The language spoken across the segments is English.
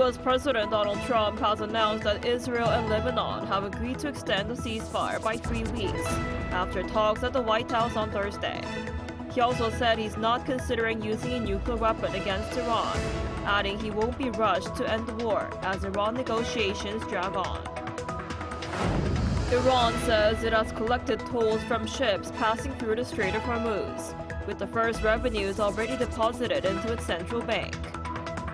U.S. President Donald Trump has announced that Israel and Lebanon have agreed to extend the ceasefire by 3 weeks after talks at the White House on Thursday. He also said he's not considering using a nuclear weapon against Iran, adding he won't be rushed to end the war as Iran negotiations drag on. Iran says it has collected tolls from ships passing through the Strait of Hormuz, with the first revenues already deposited into its central bank.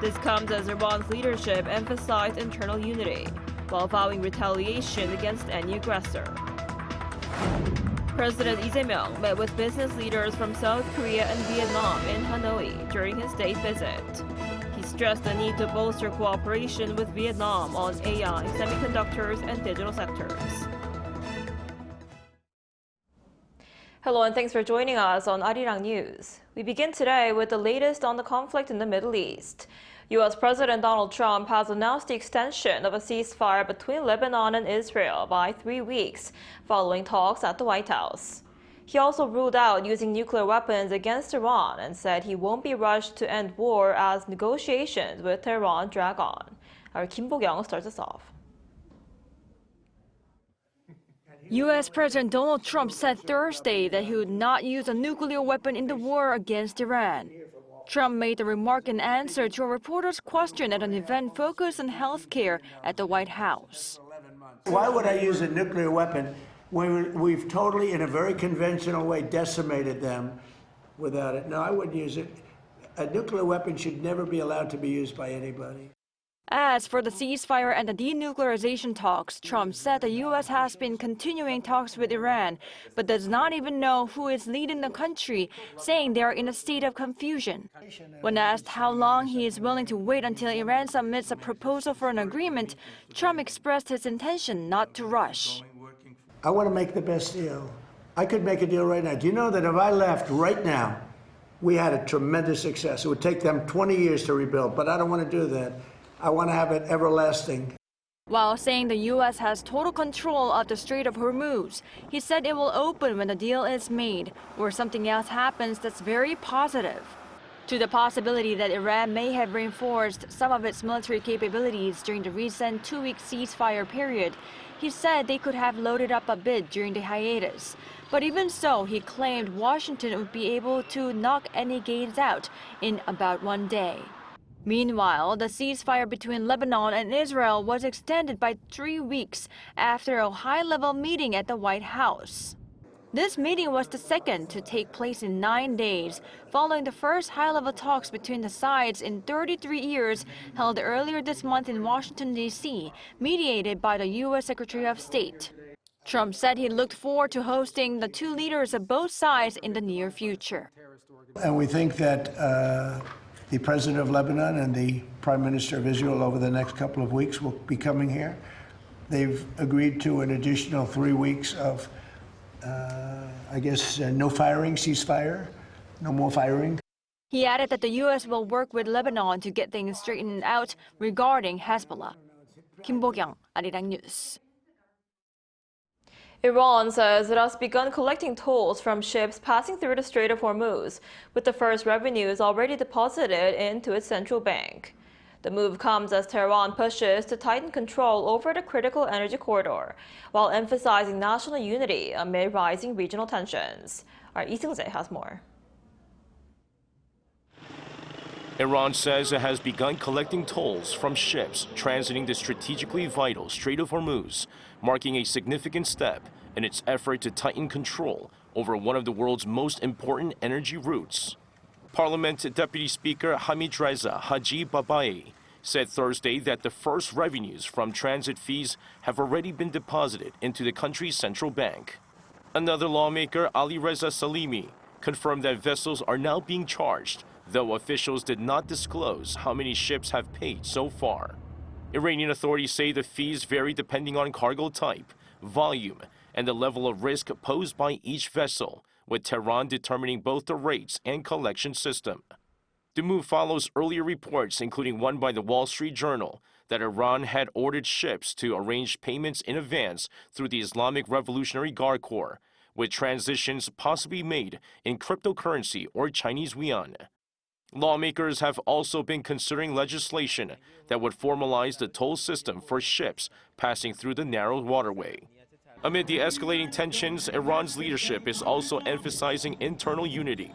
This comes as Iran's leadership emphasized internal unity, while vowing retaliation against any aggressor. President Lee Jae-myung met with business leaders from South Korea and Vietnam in Hanoi during his state visit. He stressed the need to bolster cooperation with Vietnam on AI, semiconductors, and digital sectors. Hello and thanks for joining us on Arirang News. We begin today with the latest on the conflict in the Middle East. U.S. President Donald Trump has announced the extension of a ceasefire between Lebanon and Israel by 3 weeks, following talks at the White House. He also ruled out using nuclear weapons against Iran and said he won't be rushed to end war as negotiations with Tehran drag on. Our Kim Bo-kyung starts us off. U.S. President Donald Trump said Thursday that he would not use a nuclear weapon in the war against Iran. Trump made the remark in answer to a reporter's question at an event focused on health care at the White House. Why would I use a nuclear weapon when we've totally, in a very conventional way, decimated them without it? No, I wouldn't use it. A nuclear weapon should never be allowed to be used by anybody. As for the ceasefire and the denuclearization talks, Trump said the U.S. has been continuing talks with Iran, but does not even know who is leading the country, saying they are in a state of confusion. When asked how long he is willing to wait until Iran submits a proposal for an agreement, Trump expressed his intention not to rush. I want to make the best deal. I could make a deal right now. Do you know that if I left right now, we had a tremendous success. It would take them 20 years to rebuild, but I don't want to do that. I want to have it everlasting. While saying the U.S. has total control of the Strait of Hormuz, he said it will open when the deal is made or something else happens that's very positive. To the possibility that Iran may have reinforced some of its military capabilities during the recent 2-week ceasefire period, he said they could have loaded up a bit during the hiatus. But even so, he claimed Washington would be able to knock any gains out in about 1 day. Meanwhile, the ceasefire between Lebanon and Israel was extended by 3 weeks after a high-level meeting at the White House. This meeting was the second to take place in 9 days, following the first high-level talks between the sides in 33 years held earlier this month in Washington, D.C., mediated by the U.S. Secretary of State. Trump said he looked forward to hosting the two leaders of both sides in the near future. And we think that the President of Lebanon and the Prime Minister of Israel over the next couple of weeks will be coming here. They've agreed to an additional 3 weeks of, no firing, ceasefire, no more firing. He added that the U.S. will work with Lebanon to get things straightened out regarding Hezbollah. Kim Bo-kyung, Arirang News. Iran says it has begun collecting tolls from ships passing through the Strait of Hormuz, with the first revenues already deposited into its central bank. The move comes as Tehran pushes to tighten control over the critical energy corridor, while emphasizing national unity amid rising regional tensions. Our Lee Seung-jae has more. Iran says it has begun collecting tolls from ships transiting the strategically vital Strait of Hormuz, marking a significant step in its effort to tighten control over one of the world's most important energy routes. Parliament Deputy Speaker Hamid Reza Haji Babai said Thursday that the first revenues from transit fees have already been deposited into the country's central bank. Another lawmaker, Ali Reza Salimi, confirmed that vessels are now being charged, though officials did not disclose how many ships have paid so far. Iranian authorities say the fees vary depending on cargo type, volume, and the level of risk posed by each vessel, with Tehran determining both the rates and collection system. The move follows earlier reports, including one by the Wall Street Journal, that Iran had ordered ships to arrange payments in advance through the Islamic Revolutionary Guard Corps, with transitions possibly made in cryptocurrency or Chinese yuan. Lawmakers have also been considering legislation that would formalize the toll system for ships passing through the narrow waterway. Amid the escalating tensions, Iran's leadership is also emphasizing internal unity.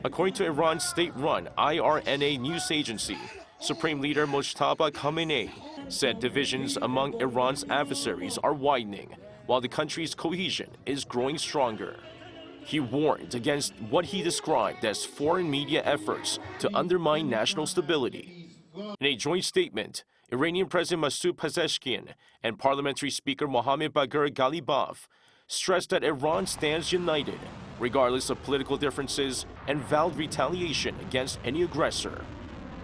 According to Iran's state-run IRNA news agency, Supreme Leader Mojtaba Khamenei said divisions among Iran's adversaries are widening, while the country's cohesion is growing stronger. He warned against what he described as foreign media efforts to undermine national stability. In a joint statement, Iranian President Masoud Pezeshkian and Parliamentary Speaker Mohammad Bagher Ghalibaf stressed that Iran stands united, regardless of political differences, and vowed retaliation against any aggressor.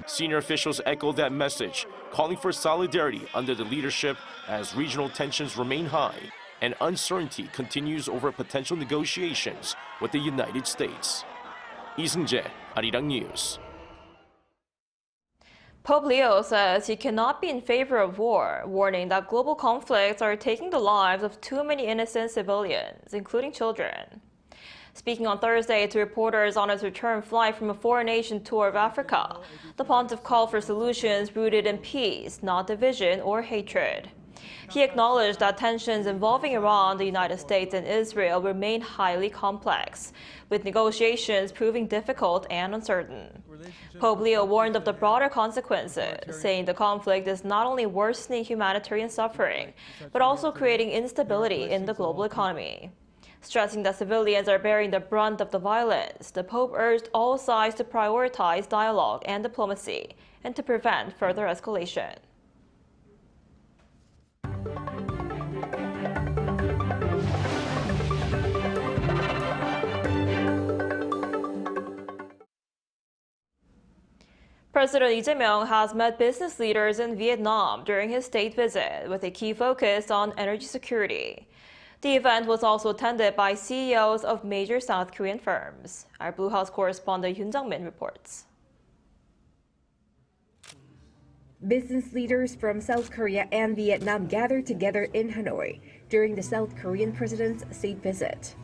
Senior officials echoed that message, calling for solidarity under the leadership as regional tensions remain high and uncertainty continues over potential negotiations with the United States. Lee Seung-jae, Arirang News. Pope Leo says he cannot be in favor of war, warning that global conflicts are taking the lives of too many innocent civilians, including children. Speaking on Thursday to reporters on his return flight from a foreign nation tour of Africa, the pontiff called for solutions rooted in peace, not division or hatred. He acknowledged that tensions involving Iran, the United States, and Israel remain highly complex, with negotiations proving difficult and uncertain. Pope Leo warned of the broader consequences, saying the conflict is not only worsening humanitarian suffering, but also creating instability in the global economy. Stressing that civilians are bearing the brunt of the violence, the Pope urged all sides to prioritize dialogue and diplomacy and to prevent further escalation. President Lee Jae-myung has met business leaders in Vietnam during his state visit, with a key focus on energy security. The event was also attended by CEOs of major South Korean firms. Our Blue House correspondent Yoon Jung-min reports. Business leaders from South Korea and Vietnam gathered together in Hanoi during the South Korean president's state visit.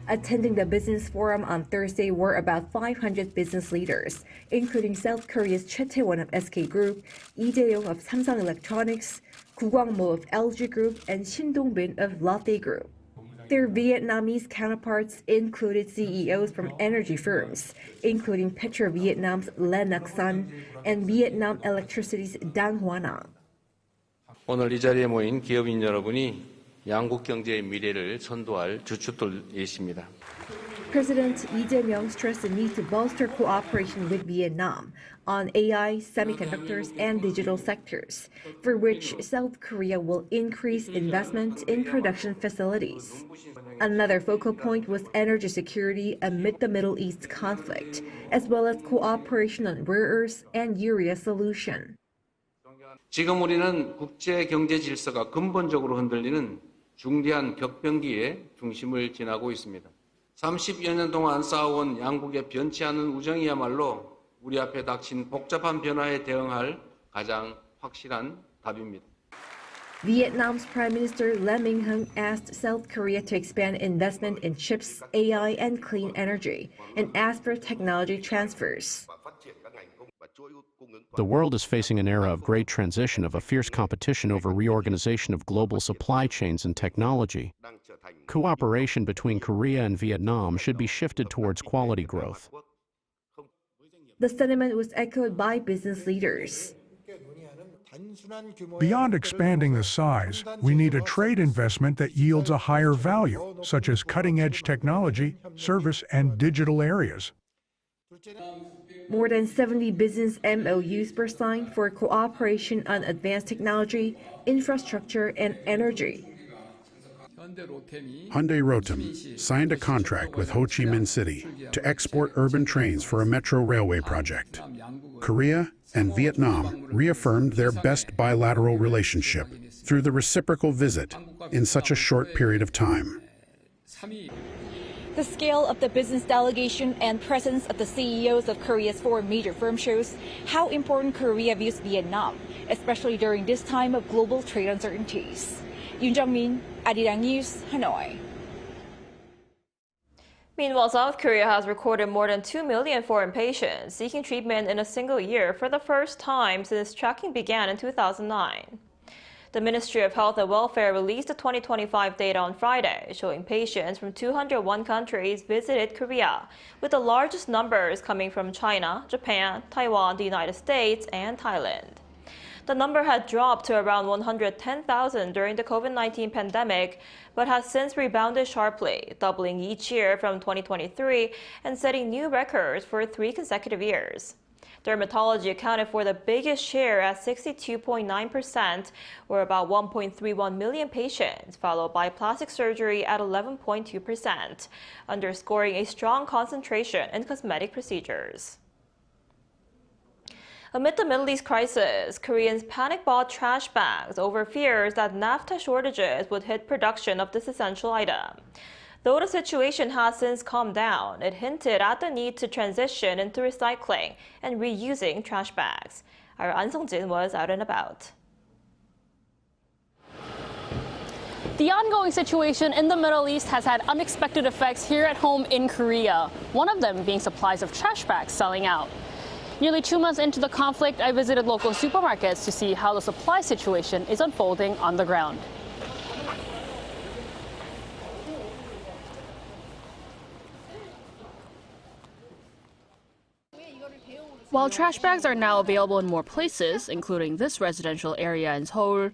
Attending the business forum on Thursday were about 500 business leaders, including South Korea's Choi Tae-won of SK Group, Lee Jae-yong of Samsung Electronics, Gu Kwang-mo of LG Group, and Shin Dong-bin of Lotte Group. Their Vietnamese counterparts included CEOs from energy firms, including Petro Vietnam's Le Ngoc Son and Vietnam Electricity's Dang Hoa Nang. 오늘 이 자리에 모인 기업인 여러분이 양국 경제의 미래를 선도할 주축들이십니다. President Lee Jae-myung stressed the need to bolster cooperation with Vietnam on AI, semiconductors, and digital sectors, for which South Korea will increase investment in production facilities. Another focal point was energy security amid the Middle East conflict, as well as cooperation on rare earths and urea solution. 지금 우리는 국제 경제 질서가 근본적으로 흔들리는 중대한 격변기의 중심을 지나고 있습니다. 30여 년 동안 쌓아온 양국의 변치 않은 우정이야말로 우리 앞에 닥친 복잡한 변화에 대응할 가장 확실한 답입니다. Vietnam's Prime Minister Lee Minh-hung asked South Korea to expand investment in chips, AI, and clean energy, and asked for technology transfers. The world is facing an era of great transition, of a fierce competition over reorganization of global supply chains and technology. Cooperation between Korea and Vietnam should be shifted towards quality growth. The sentiment was echoed by business leaders. Beyond expanding the size, we need a trade investment that yields a higher value, such as cutting-edge technology, service, and digital areas. More than 70 business MOUs were signed for cooperation on advanced technology, infrastructure, and energy. Hyundai Rotem signed a contract with Ho Chi Minh City to export urban trains for a metro railway project. Korea and Vietnam reaffirmed their best bilateral relationship through the reciprocal visit in such a short period of time. The scale of the business delegation and presence of the CEOs of Korea's four major firms shows how important Korea views Vietnam, especially during this time of global trade uncertainties. Yoon Jung-min, Arirang News, Hanoi. Meanwhile, South Korea has recorded more than 2 million foreign patients seeking treatment in a single year for the first time since tracking began in 2009. The Ministry of Health and Welfare released the 2025 data on Friday, showing patients from 201 countries visited Korea, with the largest numbers coming from China, Japan, Taiwan, the United States, and Thailand. The number had dropped to around 110,000 during the COVID-19 pandemic, but has since rebounded sharply, doubling each year from 2023 and setting new records for 3 consecutive years. Dermatology accounted for the biggest share at 62.9%, or about 1.31 million patients, followed by plastic surgery at 11.2%, underscoring a strong concentration in cosmetic procedures. Amid the Middle East crisis, Koreans panic-bought trash bags over fears that naphtha shortages would hit production of this essential item. Though the situation has since calmed down, it hinted at the need to transition into recycling and reusing trash bags. Our An Sung-jin was out and about. The ongoing situation in the Middle East has had unexpected effects here at home in Korea, one of them being supplies of trash bags selling out. Nearly 2 months into the conflict, I visited local supermarkets to see how the supply situation is unfolding on the ground. While trash bags are now available in more places, including this residential area in Seoul,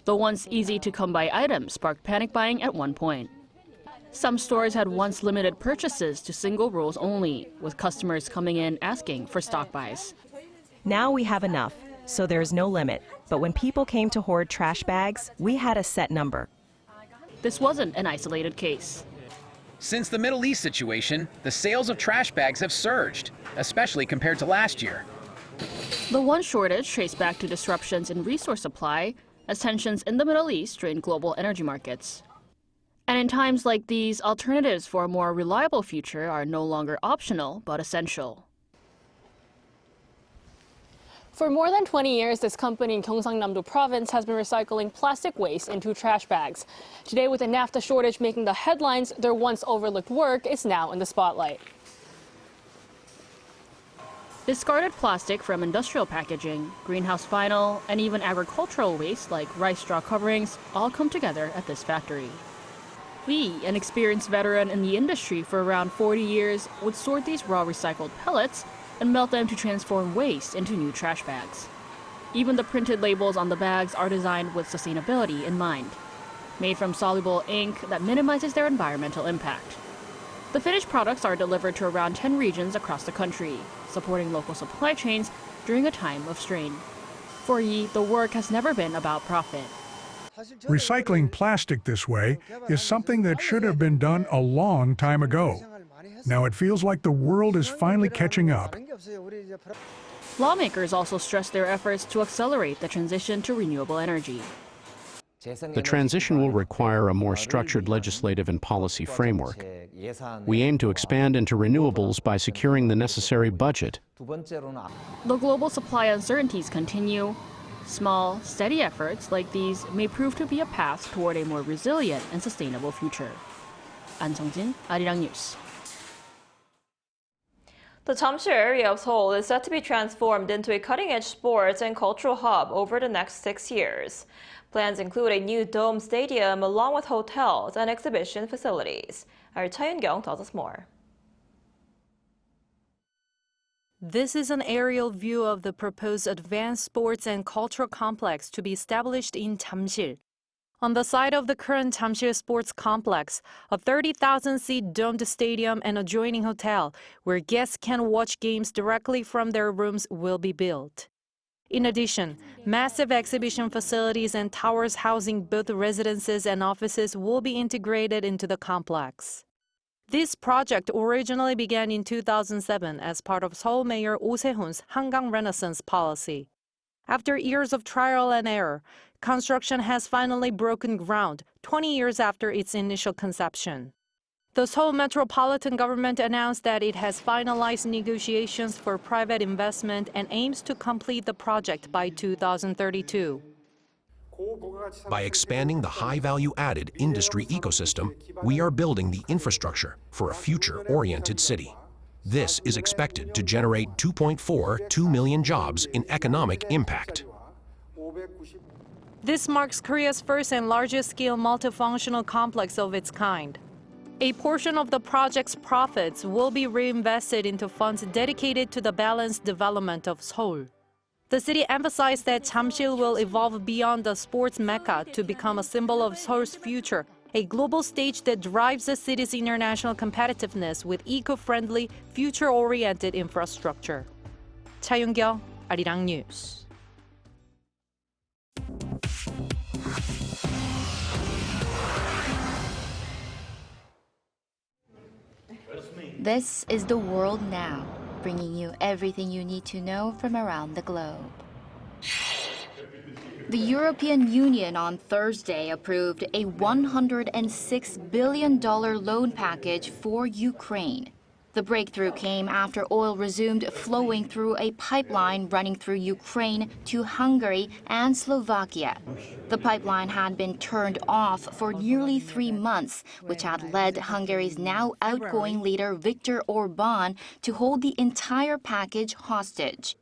the once easy-to-come-by items sparked panic buying at one point. Some stores had once limited purchases to single rolls only, with customers coming in asking for stock buys. Now we have enough, so there's no limit. But when people came to hoard trash bags, we had a set number. This wasn't an isolated case. Since the Middle East situation, the sales of trash bags have surged, especially compared to last year. The one shortage traced back to disruptions in resource supply as tensions in the Middle East strained global energy markets. And in times like these, alternatives for a more reliable future are no longer optional, but essential. For more than 20 years, this company in Gyeongsang-namdo province has been recycling plastic waste into trash bags. Today, with the naphtha shortage making the headlines, their once overlooked work is now in the spotlight. Discarded plastic from industrial packaging, greenhouse vinyl, and even agricultural waste like rice straw coverings all come together at this factory. Lee, an experienced veteran in the industry for around 40 years, would sort these raw recycled pellets and melt them to transform waste into new trash bags. Even the printed labels on the bags are designed with sustainability in mind, made from soluble ink that minimizes their environmental impact. The finished products are delivered to around 10 regions across the country, supporting local supply chains during a time of strain. For Yi, the work has never been about profit. Recycling plastic this way is something that should have been done a long time ago. Now it feels like the world is finally catching up. Lawmakers also stress their efforts to accelerate the transition to renewable energy. The transition will require a more structured legislative and policy framework. We aim to expand into renewables by securing the necessary budget. The global supply uncertainties continue. Small, steady efforts like these may prove to be a path toward a more resilient and sustainable future. An Sung-jin, Arirang News. The Jamsil area of Seoul is set to be transformed into a cutting-edge sports and cultural hub over the next 6 years. Plans include a new dome stadium along with hotels and exhibition facilities. Our Cha Yun-kyung tells us more. This is an aerial view of the proposed advanced sports and cultural complex to be established in Jamsil. On the site of the current Jamsil Sports Complex, a 30,000-seat domed stadium and adjoining hotel, where guests can watch games directly from their rooms, will be built. In addition, massive exhibition facilities and towers housing both residences and offices will be integrated into the complex. This project originally began in 2007 as part of Seoul Mayor Oh Se-hoon's Hangang Renaissance policy. After years of trial and error, construction has finally broken ground 20 years after its initial conception. The Seoul Metropolitan Government announced that it has finalized negotiations for private investment and aims to complete the project by 2032. By expanding the high-value-added industry ecosystem, we are building the infrastructure for a future-oriented city. This is expected to generate 2.42 million jobs in economic impact. This marks Korea's first and largest-scale multifunctional complex of its kind. A portion of the project's profits will be reinvested into funds dedicated to the balanced development of Seoul. The city emphasized that Jamsil will evolve beyond the sports mecca to become a symbol of Seoul's future, a global stage that drives the city's international competitiveness with eco-friendly, future-oriented infrastructure. Cha Yoon-kyo, Arirang News. This is The World Now, bringing you everything you need to know from around the globe. The European Union on Thursday approved a $106 billion loan package for Ukraine. The breakthrough came after oil resumed flowing through a pipeline running through Ukraine to Hungary and Slovakia. The pipeline had been turned off for nearly 3 months, which had led Hungary's now outgoing leader Viktor Orbán to hold the entire package hostage.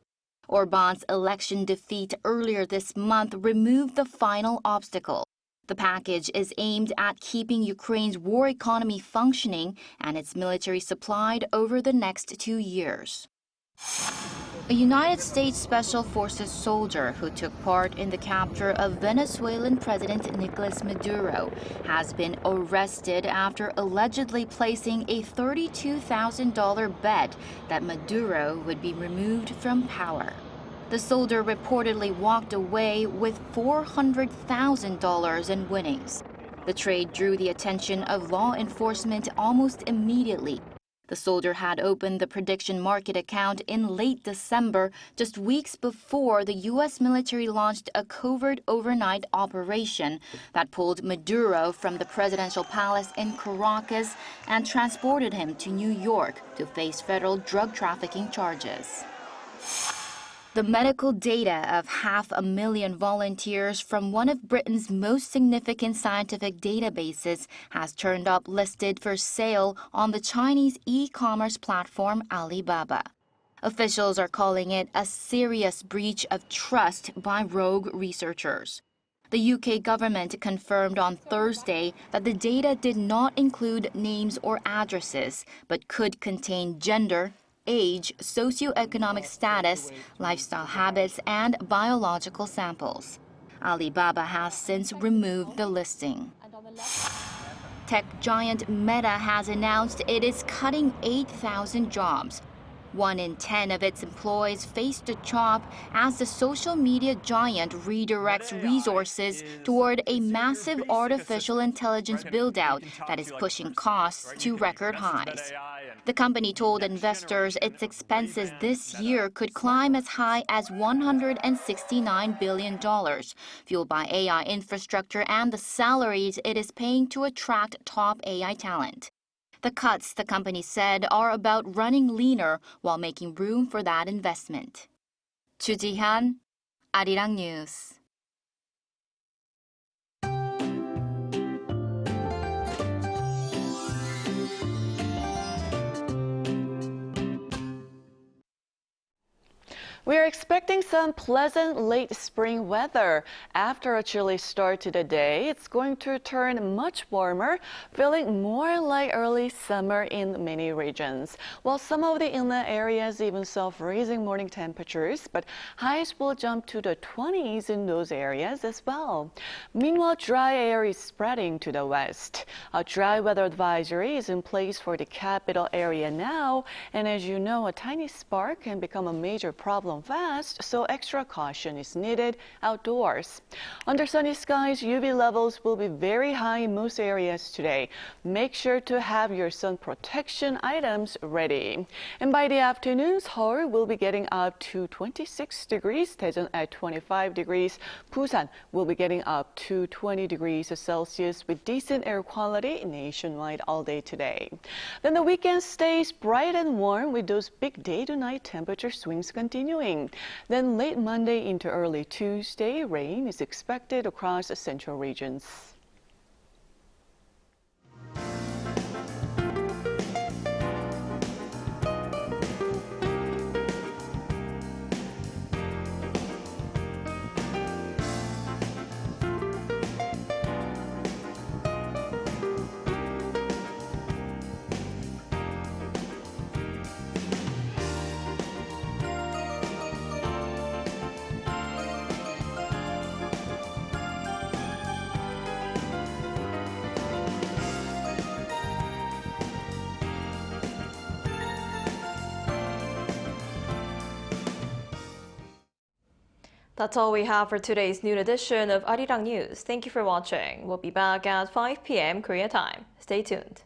Orbán's election defeat earlier this month removed the final obstacle. The package is aimed at keeping Ukraine's war economy functioning and its military supplied over the next 2 years. A United States Special Forces soldier who took part in the capture of Venezuelan President Nicolas Maduro has been arrested after allegedly placing a $32,000 bet that Maduro would be removed from power. The soldier reportedly walked away with $400,000 in winnings. The trade drew the attention of law enforcement almost immediately. The soldier had opened the prediction market account in late December, just weeks before the U.S. military launched a covert overnight operation that pulled Maduro from the presidential palace in Caracas and transported him to New York to face federal drug trafficking charges. The medical data of 500,000 volunteers from one of Britain's most significant scientific databases has turned up listed for sale on the Chinese e-commerce platform Alibaba. Officials are calling it a serious breach of trust by rogue researchers. The UK government confirmed on Thursday that the data did not include names or addresses, but could contain gender, age, socioeconomic status, lifestyle habits, and biological samples. Alibaba has since removed the listing. Tech giant Meta has announced it is cutting 8,000 jobs. 1 in 10 of its employees face the job as the social media giant redirects resources toward a massive artificial intelligence build-out that is pushing costs to record highs. The company told investors its expenses this year could climb as high as $169 billion, fueled by AI infrastructure and the salaries it is paying to attract top AI talent. The cuts, the company said, are about running leaner while making room for that investment. Chu Ji-han, Arirang News. We're expecting some pleasant late spring weather. After a chilly start to the day, it's going to turn much warmer, feeling more like early summer in many regions. While some of the inland areas even saw freezing morning temperatures, but highs will jump to the 20s in those areas as well. Meanwhile, dry air is spreading to the west. A dry weather advisory is in place for the capital area now, and as you know, a tiny spark can become a major problem fast, so extra caution is needed outdoors. Under sunny skies, UV levels will be very high in most areas today. Make sure to have your sun protection items ready. And by the afternoon, Seoul will be getting up to 26 degrees, Daejeon at 25 degrees, Busan will be getting up to 20 degrees Celsius with decent air quality nationwide all day today. Then the weekend stays bright and warm with those big day-to-night temperature swings continuing. morning. Then late Monday into early Tuesday, rain is expected across the central regions. That's all we have for today's noon edition of Arirang News. Thank you for watching. We'll be back at 5 p.m. Korea time. Stay tuned.